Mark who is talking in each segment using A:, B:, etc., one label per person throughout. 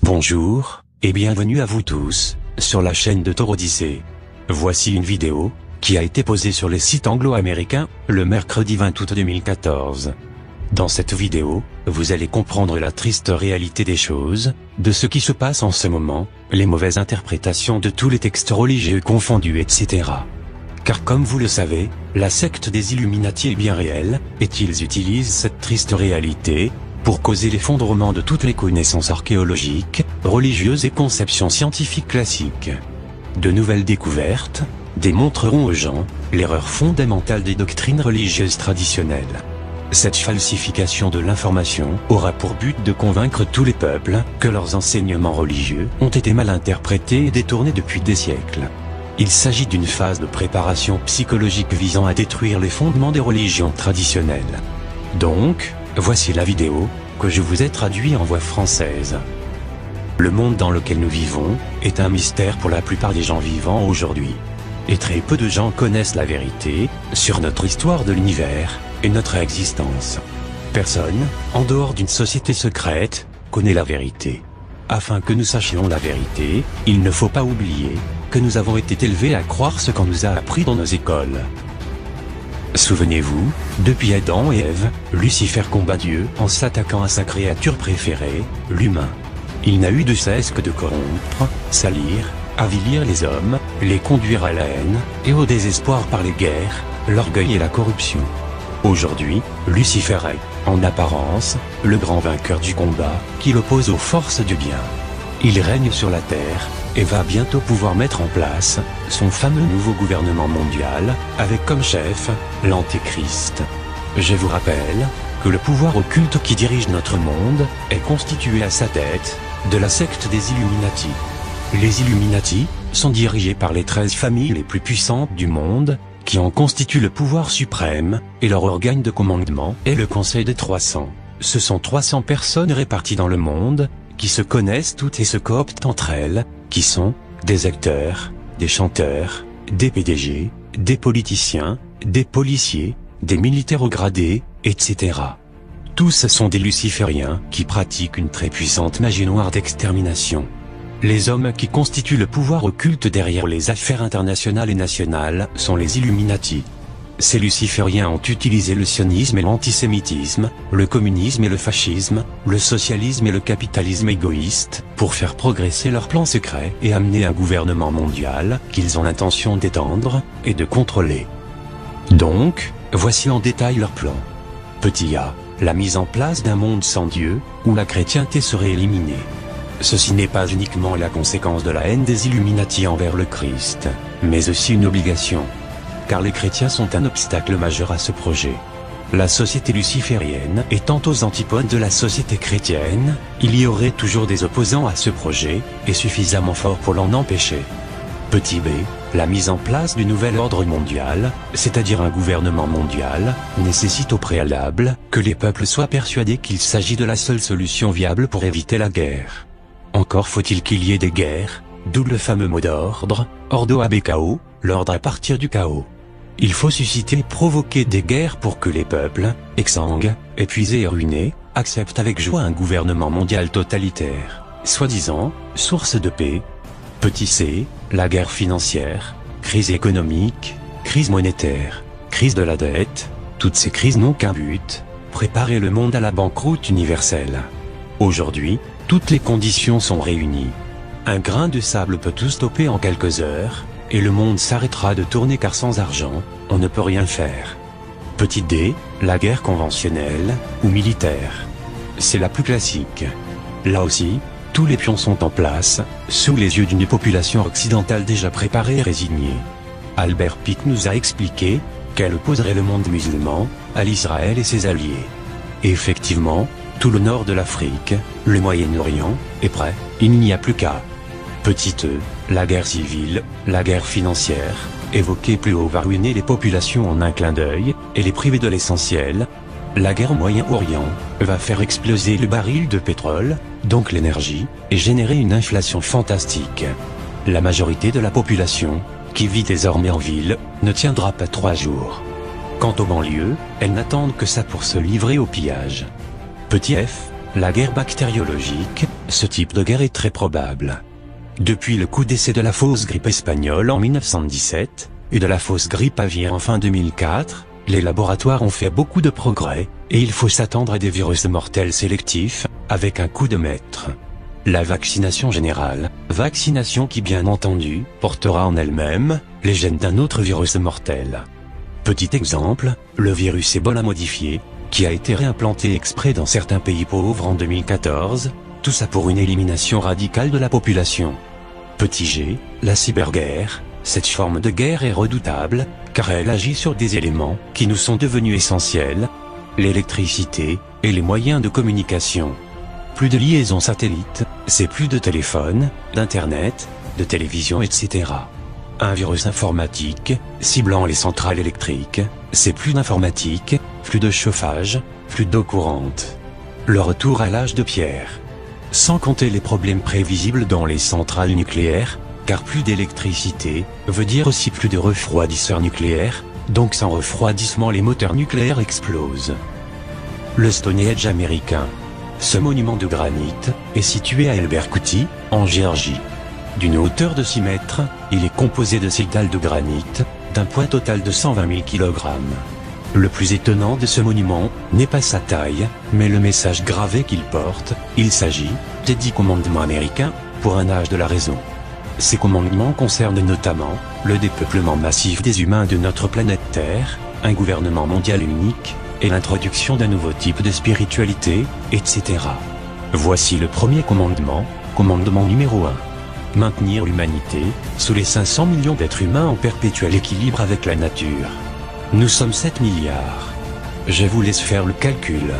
A: Bonjour, et bienvenue à vous tous, sur la chaîne de Taurodyssée. Voici une vidéo, qui a été posée sur les sites anglo-américains, le mercredi 20 août 2014. Dans cette vidéo, vous allez comprendre la triste réalité des choses, de ce qui se passe en ce moment, les mauvaises interprétations de tous les textes religieux confondus, etc. Car comme vous le savez, la secte des Illuminati est bien réelle, et ils utilisent cette triste réalité, pour causer l'effondrement de toutes les connaissances archéologiques, religieuses et conceptions scientifiques classiques. De nouvelles découvertes démontreront aux gens l'erreur fondamentale des doctrines religieuses traditionnelles. Cette falsification de l'information aura pour but de convaincre tous les peuples que leurs enseignements religieux ont été mal interprétés et détournés depuis des siècles. Il s'agit d'une phase de préparation psychologique visant à détruire les fondements des religions traditionnelles. Donc, voici la vidéo, que je vous ai traduite en voix française. Le monde dans lequel nous vivons, est un mystère pour la plupart des gens vivants aujourd'hui. Et très peu de gens connaissent la vérité, sur notre histoire de l'univers, et notre existence. Personne, en dehors d'une société secrète, connaît la vérité. Afin que nous sachions la vérité, il ne faut pas oublier, que nous avons été élevés à croire ce qu'on nous a appris dans nos écoles. Souvenez-vous, depuis Adam et Ève, Lucifer combat Dieu en s'attaquant à sa créature préférée, l'humain. Il n'a eu de cesse que de corrompre, salir, avilir les hommes, les conduire à la haine, et au désespoir par les guerres, l'orgueil et la corruption. Aujourd'hui, Lucifer est, en apparence, le grand vainqueur du combat, qui l'oppose aux forces du bien. Il règne sur la terre, et va bientôt pouvoir mettre en place son fameux nouveau gouvernement mondial, avec comme chef, l'Antéchrist. Je vous rappelle que le pouvoir occulte qui dirige notre monde est constitué à sa tête de la secte des Illuminati. Les Illuminati sont dirigés par les 13 familles les plus puissantes du monde, qui en constituent le pouvoir suprême, et leur organe de commandement est le Conseil des 300. Ce sont 300 personnes réparties dans le monde, qui se connaissent toutes et se cooptent entre elles, qui sont des acteurs, des chanteurs, des PDG, des politiciens, des policiers, des militaires au gradé, etc. Tous sont des lucifériens qui pratiquent une très puissante magie noire d'extermination. Les hommes qui constituent le pouvoir occulte derrière les affaires internationales et nationales sont les Illuminati. Ces lucifériens ont utilisé le sionisme et l'antisémitisme, le communisme et le fascisme, le socialisme et le capitalisme égoïste, pour faire progresser leurs plans secrets et amener un gouvernement mondial qu'ils ont l'intention d'étendre et de contrôler. Donc, voici en détail leur plan. Petit a, la mise en place d'un monde sans Dieu, où la chrétienté serait éliminée. Ceci n'est pas uniquement la conséquence de la haine des Illuminati envers le Christ, mais aussi une obligation. Car les chrétiens sont un obstacle majeur à ce projet. La société luciférienne étant aux antipodes de la société chrétienne, il y aurait toujours des opposants à ce projet, et suffisamment forts pour l'en empêcher. Petit b, la mise en place du nouvel ordre mondial, c'est-à-dire un gouvernement mondial, nécessite au préalable que les peuples soient persuadés qu'il s'agit de la seule solution viable pour éviter la guerre. Encore faut-il qu'il y ait des guerres, d'où le fameux mot d'ordre, ordo ab chaos, l'ordre à partir du chaos. Il faut susciter et provoquer des guerres pour que les peuples, exsangues, épuisés et ruinés, acceptent avec joie un gouvernement mondial totalitaire, soi-disant, source de paix. Petit c, la guerre financière, crise économique, crise monétaire, crise de la dette, toutes ces crises n'ont qu'un but, préparer le monde à la banqueroute universelle. Aujourd'hui, toutes les conditions sont réunies. Un grain de sable peut tout stopper en quelques heures, et le monde s'arrêtera de tourner car sans argent, on ne peut rien faire. Petit d, la guerre conventionnelle, ou militaire. C'est la plus classique. Là aussi, tous les pions sont en place, sous les yeux d'une population occidentale déjà préparée et résignée. Albert Picque nous a expliqué qu'elle opposerait le monde musulman à l'Israël et ses alliés. Et effectivement, tout le nord de l'Afrique, le Moyen-Orient, est prêt, il n'y a plus qu'à. Petit e, la guerre civile, la guerre financière, évoquée plus haut va ruiner les populations en un clin d'œil, et les priver de l'essentiel. La guerre au Moyen-Orient va faire exploser le baril de pétrole, donc l'énergie, et générer une inflation fantastique. La majorité de la population, qui vit désormais en ville, ne tiendra pas 3 jours. Quant aux banlieues, elles n'attendent que ça pour se livrer au pillage. Petit f, la guerre bactériologique, ce type de guerre est très probable. Depuis le coup d'essai de la fausse grippe espagnole en 1917, et de la fausse grippe aviaire en fin 2004, les laboratoires ont fait beaucoup de progrès, et il faut s'attendre à des virus mortels sélectifs, avec un coup de maître. La vaccination générale, vaccination qui bien entendu, portera en elle-même, les gènes d'un autre virus mortel. Petit exemple, le virus Ebola modifié, qui a été réimplanté exprès dans certains pays pauvres en 2014, tout ça pour une élimination radicale de la population. Petit g, la cyberguerre, cette forme de guerre est redoutable, car elle agit sur des éléments qui nous sont devenus essentiels, l'électricité et les moyens de communication. Plus de liaisons satellites, c'est plus de téléphone, d'internet, de télévision, etc. Un virus informatique, ciblant les centrales électriques, c'est plus d'informatique, plus de chauffage, plus d'eau courante. Le retour à l'âge de pierre. Sans compter les problèmes prévisibles dans les centrales nucléaires, car plus d'électricité veut dire aussi plus de refroidisseurs nucléaires, donc sans refroidissement les moteurs nucléaires explosent. Le Stonehenge américain. Ce monument de granit est situé à Elberkouty, en Géorgie. D'une hauteur de 6 mètres, il est composé de 6 dalles de granit, d'un poids total de 120 000 kg. Le plus étonnant de ce monument n'est pas sa taille, mais le message gravé qu'il porte. Il s'agit des 10 commandements américains, pour un âge de la raison. Ces commandements concernent notamment le dépeuplement massif des humains de notre planète Terre, un gouvernement mondial unique, et l'introduction d'un nouveau type de spiritualité, etc. Voici le premier commandement, commandement numéro 1. Maintenir l'humanité, sous les 500 millions d'êtres humains en perpétuel équilibre avec la nature. Nous sommes 7 milliards. Je vous laisse faire le calcul.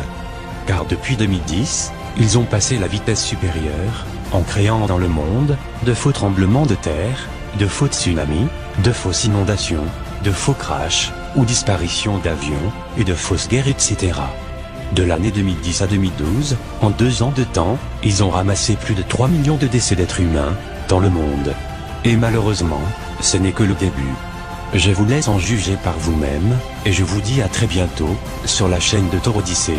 A: Car depuis 2010, ils ont passé la vitesse supérieure, en créant dans le monde, de faux tremblements de terre, de faux tsunamis, de fausses inondations, de faux crashs, ou disparitions d'avions, et de fausses guerres, etc. De l'année 2010 à 2012, en 2 ans de temps, ils ont ramassé plus de 3 millions de décès d'êtres humains, dans le monde. Et malheureusement, ce n'est que le début. Je vous laisse en juger par vous-même, et je vous dis à très bientôt, sur la chaîne de Thor Odyssey.